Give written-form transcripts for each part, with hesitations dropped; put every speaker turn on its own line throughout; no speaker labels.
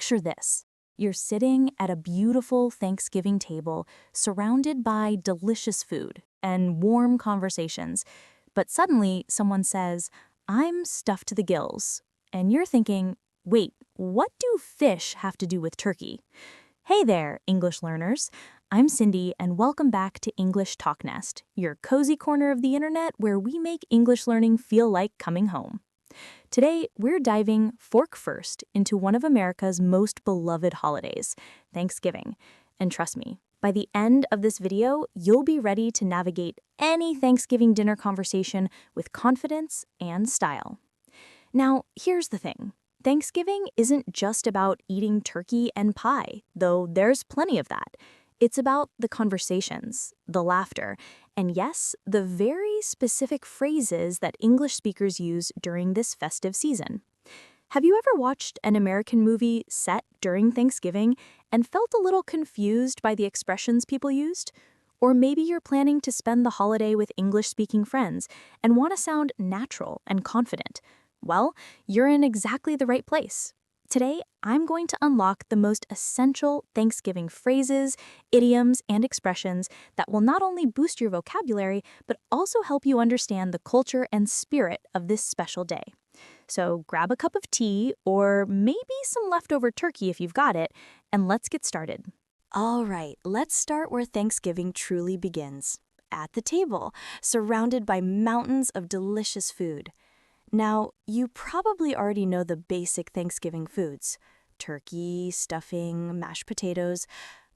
Picture this. You're sitting at a beautiful Thanksgiving table surrounded by delicious food and warm conversations, but suddenly someone says, "I'm stuffed to the gills." And you're thinking, wait, what do fish have to do with turkey? Hey there, English learners. I'm Cindy, and welcome back to English Talknest, your cozy corner of the internet where we make English learning feel like coming home. Today, we're diving fork first into one of America's most beloved holidays, Thanksgiving. And trust me, by the end of this video, you'll be ready to navigate any Thanksgiving dinner conversation with confidence and style. Now, here's the thing. Thanksgiving isn't just about eating turkey and pie, though there's plenty of that. It's about the conversations, the laughter, and yes, the very specific phrases that English speakers use during this festive season. Have you ever watched an American movie set during Thanksgiving and felt a little confused by the expressions people used? Or maybe you're planning to spend the holiday with English-speaking friends and want to sound natural and confident. Well, you're in exactly the right place. Today, I'm going to unlock the most essential Thanksgiving phrases, idioms, and expressions that will not only boost your vocabulary, but also help you understand the culture and spirit of this special day. So grab a cup of tea, or maybe some leftover turkey if you've got it, and let's get started. All right, let's start where Thanksgiving truly begins, at the table, surrounded by mountains of delicious food. Now, you probably already know the basic Thanksgiving foods: turkey, stuffing, mashed potatoes.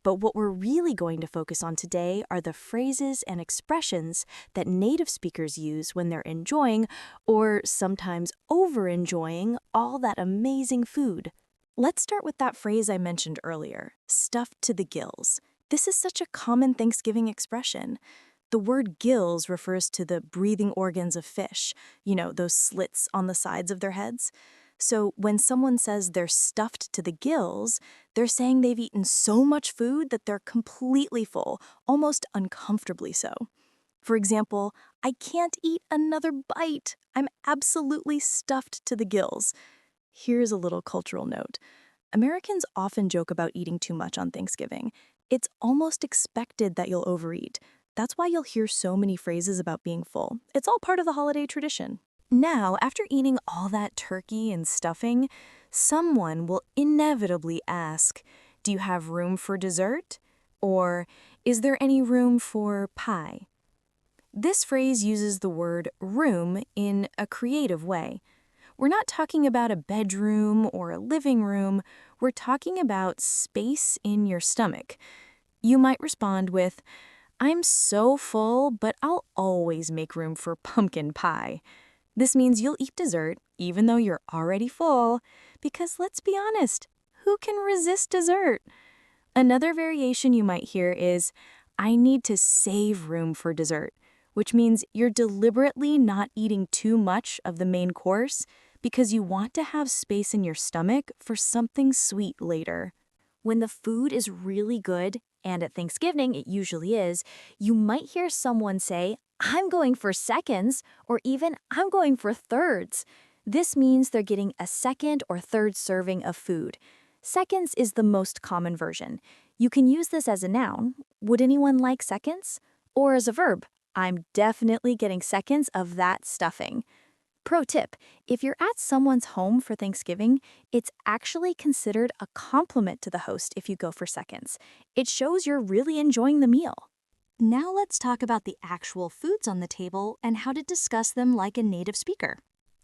But what we're really going to focus on today are the phrases and expressions that native speakers use when they're enjoying, or sometimes over-enjoying, all that amazing food. Let's start with that phrase I mentioned earlier, stuffed to the gills. This is such a common Thanksgiving expression. The word gills refers to the breathing organs of fish, those slits on the sides of their heads. So when someone says they're stuffed to the gills, they're saying they've eaten so much food that they're completely full, almost uncomfortably so. For example, "I can't eat another bite. I'm absolutely stuffed to the gills." Here's a little cultural note. Americans often joke about eating too much on Thanksgiving. It's almost expected that you'll overeat. That's why you'll hear so many phrases about being full. It's all part of the holiday tradition. Now, after eating all that turkey and stuffing, someone will inevitably ask, "Do you have room for dessert?" Or, "Is there any room for pie?" This phrase uses the word room in a creative way. We're not talking about a bedroom or a living room. We're talking about space in your stomach. You might respond with, "I'm so full, but I'll always make room for pumpkin pie." This means you'll eat dessert even though you're already full, because let's be honest, who can resist dessert? Another variation you might hear is, "I need to save room for dessert," which means you're deliberately not eating too much of the main course because you want to have space in your stomach for something sweet later. When the food is really good, and at Thanksgiving it usually is, you might hear someone say, "I'm going for seconds," or even, "I'm going for thirds." This means they're getting a second or third serving of food. Seconds is the most common version. You can use this as a noun, "Would anyone like seconds?" Or as a verb, "I'm definitely getting seconds of that stuffing." Pro tip, if you're at someone's home for Thanksgiving, it's actually considered a compliment to the host if you go for seconds. It shows you're really enjoying the meal. Now let's talk about the actual foods on the table and how to discuss them like a native speaker.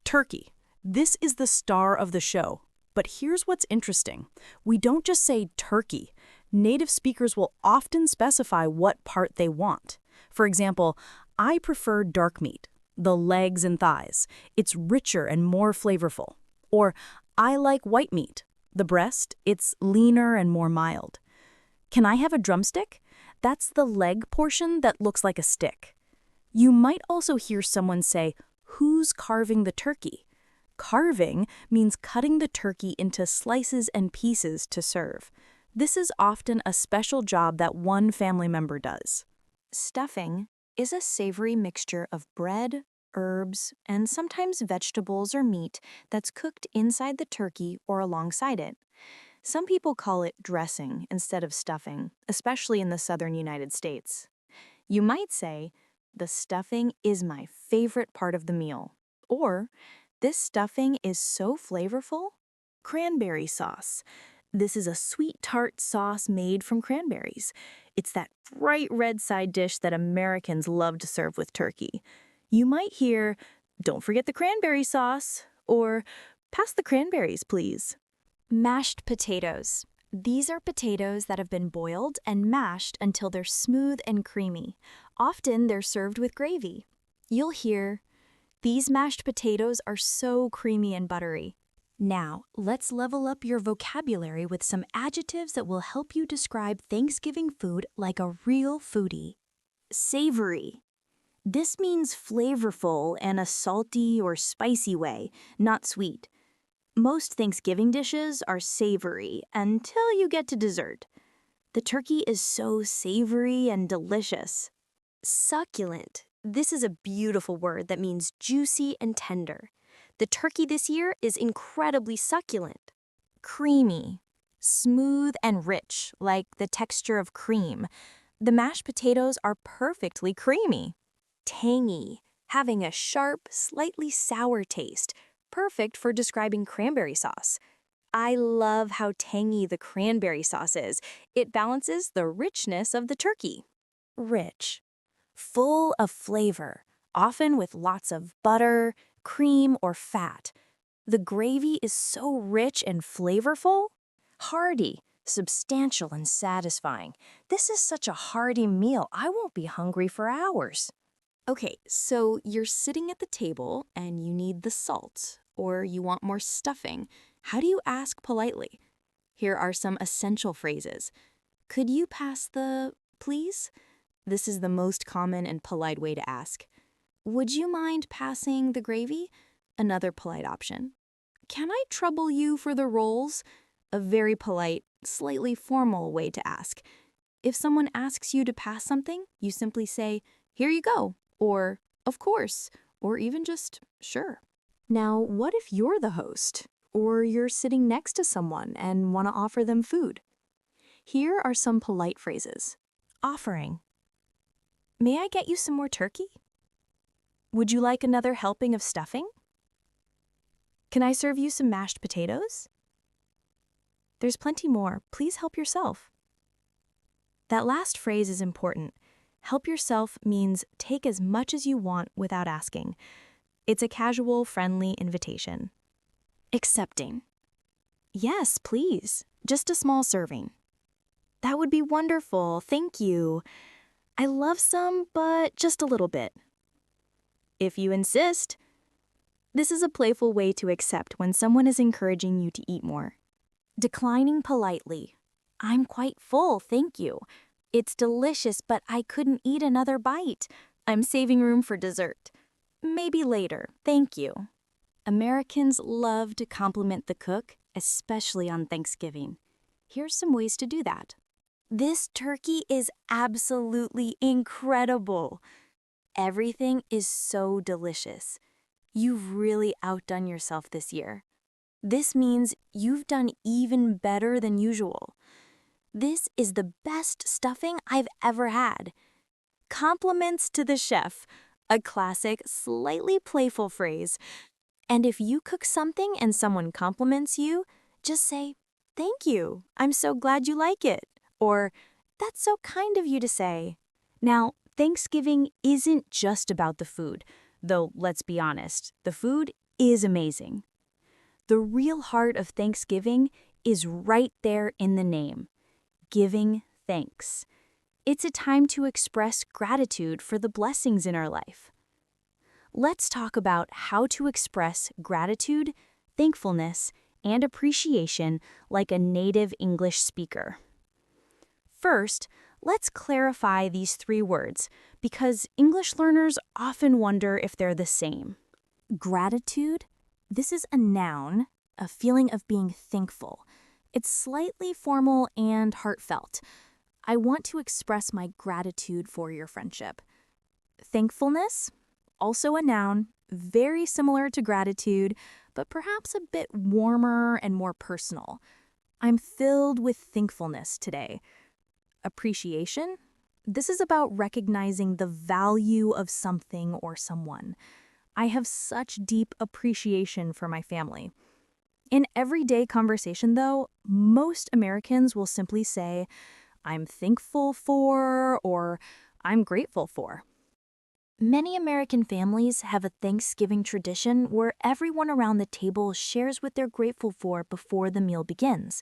Turkey. This is the star of the show. But here's what's interesting. We don't just say turkey. Native speakers will often specify what part they want. For example, "I prefer dark meat, the legs and thighs. It's richer and more flavorful." Or, "I like white meat, the breast. It's leaner and more mild." "Can I have a drumstick?" That's the leg portion that looks like a stick. You might also hear someone say, "Who's carving the turkey?" Carving means cutting the turkey into slices and pieces to serve. This is often a special job that one family member does.
Stuffing is a savory mixture of bread, herbs, and sometimes vegetables or meat that's cooked inside the turkey or alongside it. Some people call it dressing instead of stuffing, especially in the southern United States. You might say, the stuffing is my favorite part of the meal. Or, this stuffing is so flavorful. Cranberry sauce. This is a sweet tart sauce made from cranberries. It's that bright red side dish that Americans love to serve with turkey. You might hear, don't forget the cranberry sauce, or pass the cranberries, please.
Mashed potatoes. These are potatoes that have been boiled and mashed until they're smooth and creamy. Often they're served with gravy. You'll hear, these mashed potatoes are so creamy and buttery. Now, let's level up your vocabulary with some adjectives that will help you describe Thanksgiving food like a real foodie. Savory. This means flavorful in a salty or spicy way, not sweet. Most Thanksgiving dishes are savory until you get to dessert. The turkey is so savory and delicious. Succulent. This is a beautiful word that means juicy and tender. The turkey this year is incredibly succulent. Creamy. Smooth and rich, like the texture of cream. The mashed potatoes are perfectly creamy. Tangy. Having a sharp, slightly sour taste. Perfect for describing cranberry sauce. I love how tangy the cranberry sauce is. It balances the richness of the turkey. Rich. Full of flavor, often with lots of butter, cream, or fat. The gravy is so rich and flavorful. Hearty, substantial and satisfying. This is such a hearty meal, I won't be hungry for hours. Okay, so you're sitting at the table and you need the salt, or you want more stuffing. How do you ask politely? Here are some essential phrases. Could you pass the, please? This is the most common and polite way to ask. Would you mind passing the gravy? Another polite option. Can I trouble you for the rolls? A very polite, slightly formal way to ask. If someone asks you to pass something, you simply say, here you go, or of course, or even just sure. Now, what if you're the host, or you're sitting next to someone and want to offer them food? Here are some polite phrases. Offering. May I get you some more turkey? Would you like another helping of stuffing? Can I serve you some mashed potatoes? There's plenty more. Please help yourself. That last phrase is important. Help yourself means take as much as you want without asking. It's a casual, friendly invitation. Accepting. Yes, please. Just a small serving. That would be wonderful. Thank you. I love some, but just a little bit. If you insist. This is a playful way to accept when someone is encouraging you to eat more. Declining politely. I'm quite full, thank you. It's delicious, but I couldn't eat another bite. I'm saving room for dessert. Maybe later, thank you. Americans love to compliment the cook, especially on Thanksgiving. Here's some ways to do that. This turkey is absolutely incredible. Everything is so delicious. You've really outdone yourself this year. This means you've done even better than usual. This is the best stuffing I've ever had. Compliments to the chef, a classic, slightly playful phrase. And if you cook something and someone compliments you, just say, thank you, I'm so glad you like it. Or, that's so kind of you to say. Now, Thanksgiving isn't just about the food, though let's be honest, the food is amazing. The real heart of Thanksgiving is right there in the name. Giving thanks. It's a time to express gratitude for the blessings in our life. Let's talk about how to express gratitude, thankfulness, and appreciation like a native English speaker. First, let's clarify these three words because English learners often wonder if they're the same. Gratitude, this is a noun, a feeling of being thankful. It's slightly formal and heartfelt. I want to express my gratitude for your friendship. Thankfulness, also a noun, very similar to gratitude, but perhaps a bit warmer and more personal.
I'm filled with thankfulness today. Appreciation? This is about recognizing the value of something or someone. I have such deep appreciation for my family. In everyday conversation, though, most Americans will simply say, I'm thankful for, or I'm grateful for. Many American families have a Thanksgiving tradition where everyone around the table shares what they're grateful for before the meal begins.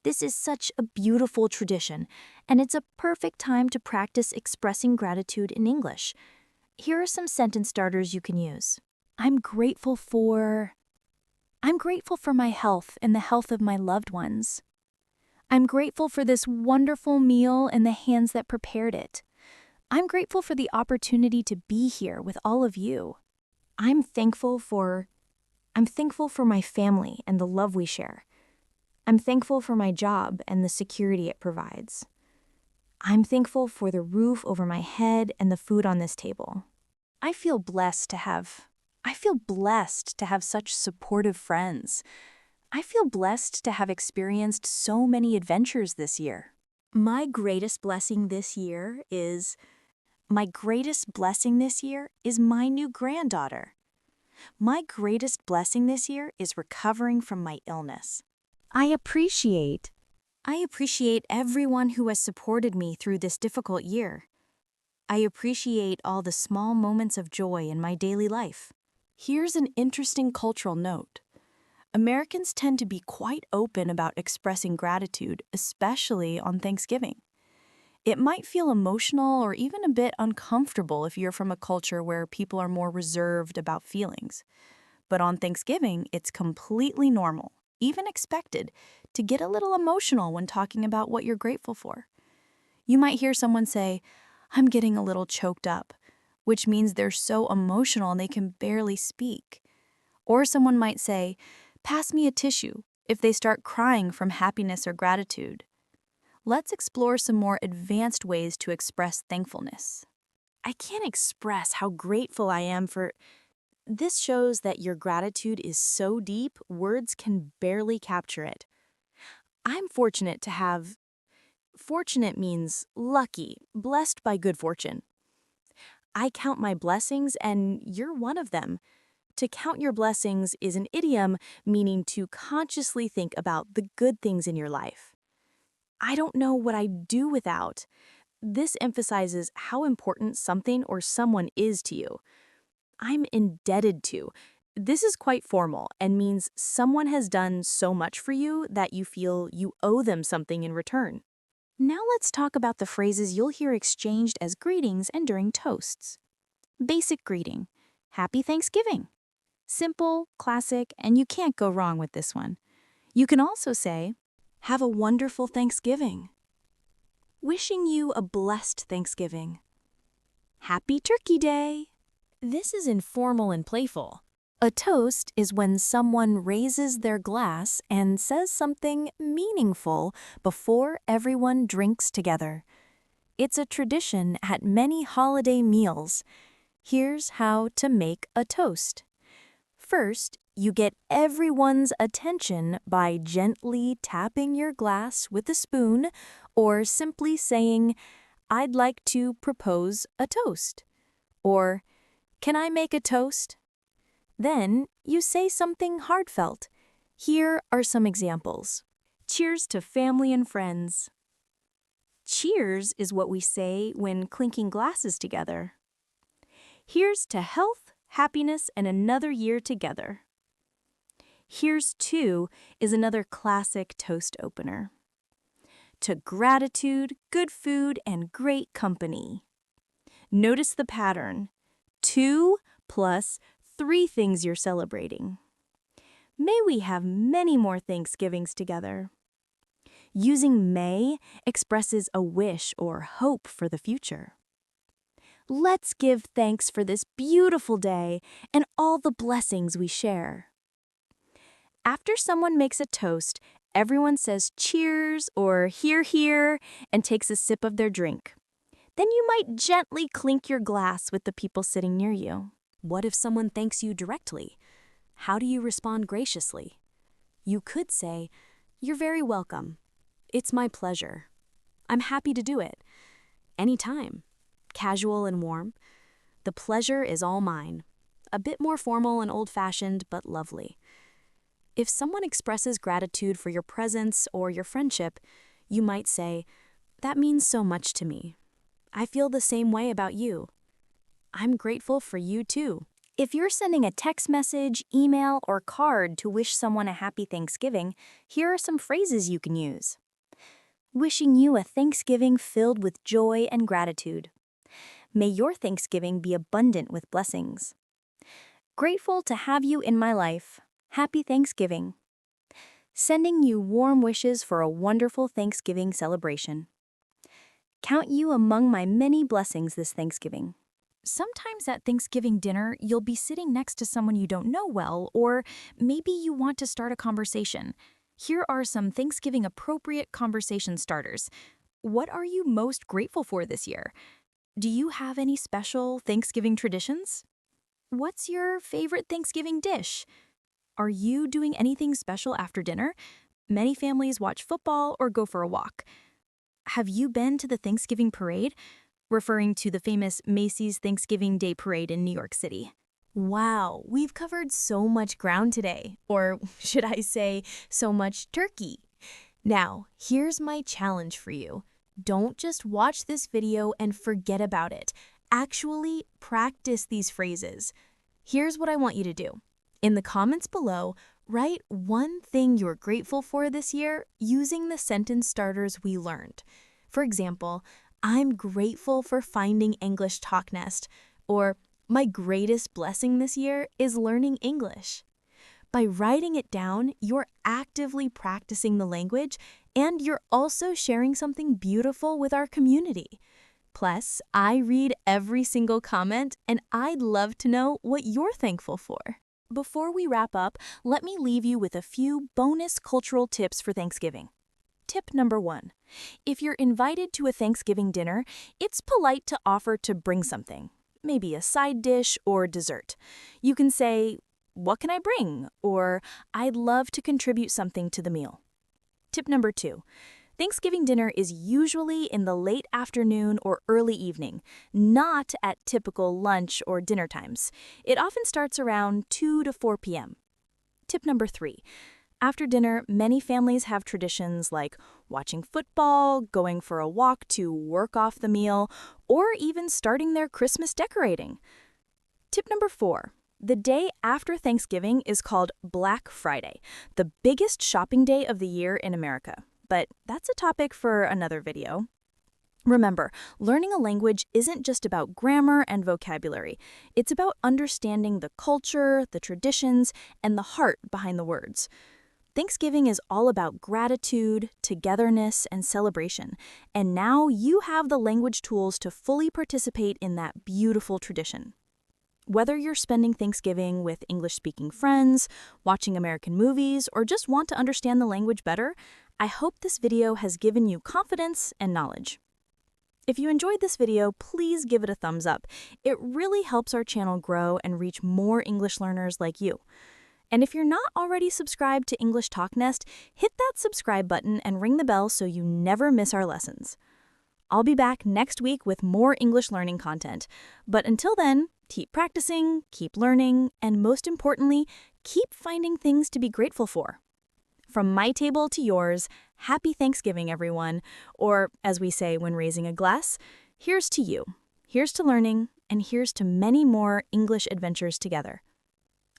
This is such a beautiful tradition, and it's a perfect time to practice expressing gratitude in English. Here are some sentence starters you can use. I'm grateful for my health and the health of my loved ones. I'm grateful for this wonderful meal and the hands that prepared it. I'm grateful for the opportunity to be here with all of you. I'm thankful for my family and the love we share. I'm thankful for my job and the security it provides. I'm thankful for the roof over my head and the food on this table. I feel blessed to have such supportive friends. I feel blessed to have experienced so many adventures this year. My greatest blessing this year is my new granddaughter. My greatest blessing this year is recovering from my illness. I appreciate everyone who has supported me through this difficult year. I appreciate all the small moments of joy in my daily life. Here's an interesting cultural note. Americans tend to be quite open about expressing gratitude, especially on Thanksgiving. It might feel emotional or even a bit uncomfortable if you're from a culture where people are more reserved about feelings. But on Thanksgiving, it's completely normal, even expected, to get a little emotional when talking about what you're grateful for. You might hear someone say, I'm getting a little choked up, which means they're so emotional they can barely speak. Or someone might say, pass me a tissue, if they start crying from happiness or gratitude. Let's explore some more advanced ways to express thankfulness. I can't express how grateful I am for... This shows that your gratitude is so deep, words can barely capture it. I'm fortunate to have... Fortunate means lucky, blessed by good fortune. I count my blessings and you're one of them. To count your blessings is an idiom meaning to consciously think about the good things in your life. I don't know what I'd do without. This emphasizes how important something or someone is to you. I'm indebted to. This is quite formal and means someone has done so much for you that you feel you owe them something in return. Now let's talk about the phrases you'll hear exchanged as greetings and during toasts. Basic greeting. Happy Thanksgiving. Simple, classic, and you can't go wrong with this one. You can also say, have a wonderful Thanksgiving. Wishing you a blessed Thanksgiving. Happy Turkey Day. This is informal and playful. A toast is when someone raises their glass and says something meaningful before everyone drinks together. It's a tradition at many holiday meals. Here's how to make a toast. First, you get everyone's attention by gently tapping your glass with a spoon or simply saying, I'd like to propose a toast. Or, can I make a toast? Then you say something heartfelt. Here are some examples. Cheers to family and friends. Cheers is what we say when clinking glasses together. Here's to health, happiness, and another year together. Here's to is another classic toast opener. To gratitude, good food, and great company. Notice the pattern. 2 plus 3 things you're celebrating. May we have many more Thanksgivings together. Using may expresses a wish or hope for the future. Let's give thanks for this beautiful day and all the blessings we share. After someone makes a toast, everyone says cheers or hear, hear, and takes a sip of their drink. Then you might gently clink your glass with the people sitting near you. What if someone thanks you directly? How do you respond graciously? You could say,
You're very welcome. It's my pleasure. I'm happy to do it. Anytime. Casual and warm. The pleasure is all mine. A bit more formal and old-fashioned, but lovely. If someone expresses gratitude for your presence or your friendship, you might say, "That means so much to me. I feel the same way about you. I'm grateful for you too."
If you're sending a text message, email, or card to wish someone a happy Thanksgiving, here are some phrases you can use. Wishing you a Thanksgiving filled with joy and gratitude. May your Thanksgiving be abundant with blessings. Grateful to have you in my life. Happy Thanksgiving. Sending you warm wishes for a wonderful Thanksgiving celebration. Count you among my many blessings this Thanksgiving. Sometimes at Thanksgiving dinner, you'll be sitting next to someone you don't know well, or maybe you want to start a conversation. Here are some Thanksgiving-appropriate conversation starters. What are you most grateful for this year? Do you have any special Thanksgiving traditions? What's your favorite Thanksgiving dish? Are you doing anything special after dinner? Many families watch football or go for a walk. Have you been to the Thanksgiving parade? Referring to the famous Macy's Thanksgiving Day Parade in New York City. Wow, we've covered so much ground today, or should I say, so much turkey. Now, here's my challenge for you. Don't just watch this video and forget about it. Actually, practice these phrases. Here's what I want you to do. In the comments below, write one thing you're grateful for this year using the sentence starters we learned. For example, I'm grateful for finding English Talknest, or my greatest blessing this year is learning English. By writing it down, you're actively practicing the language, and you're also sharing something beautiful with our community. Plus, I read every single comment, and I'd love to know what you're thankful for. Before we wrap up, let me leave you with a few bonus cultural tips for Thanksgiving. Tip number 1. If you're invited to a Thanksgiving dinner, it's polite to offer to bring something, maybe a side dish or dessert. You can say, "What can I bring?" or "I'd love to contribute something to the meal." Tip number 2. Thanksgiving dinner is usually in the late afternoon or early evening, not at typical lunch or dinner times. It often starts around 2 to 4 p.m. Tip number 3. After dinner, many families have traditions like watching football, going for a walk to work off the meal, or even starting their Christmas decorating. Tip number 4. The day after Thanksgiving is called Black Friday, the biggest shopping day of the year in America. But that's a topic for another video. Remember, learning a language isn't just about grammar and vocabulary. It's about understanding the culture, the traditions, and the heart behind the words. Thanksgiving is all about gratitude, togetherness, and celebration, and now you have the language tools to fully participate in that beautiful tradition. Whether you're spending Thanksgiving with English-speaking friends, watching American movies, or just want to understand the language better, I hope this video has given you confidence and knowledge. If you enjoyed this video, please give it a thumbs up. It really helps our channel grow and reach more English learners like you. And if you're not already subscribed to English Talknest, hit that subscribe button and ring the bell so you never miss our lessons. I'll be back next week with more English learning content. But until then, keep practicing, keep learning, and most importantly, keep finding things to be grateful for. From my table to yours, happy Thanksgiving, everyone. Or, as we say when raising a glass, here's to you, here's to learning, and here's to many more English adventures together.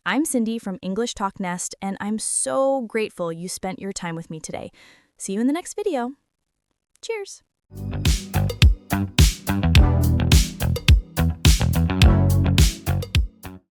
I'm Cindy from English Talknest, and I'm so grateful you spent your time with me today. See you in the next video. Cheers!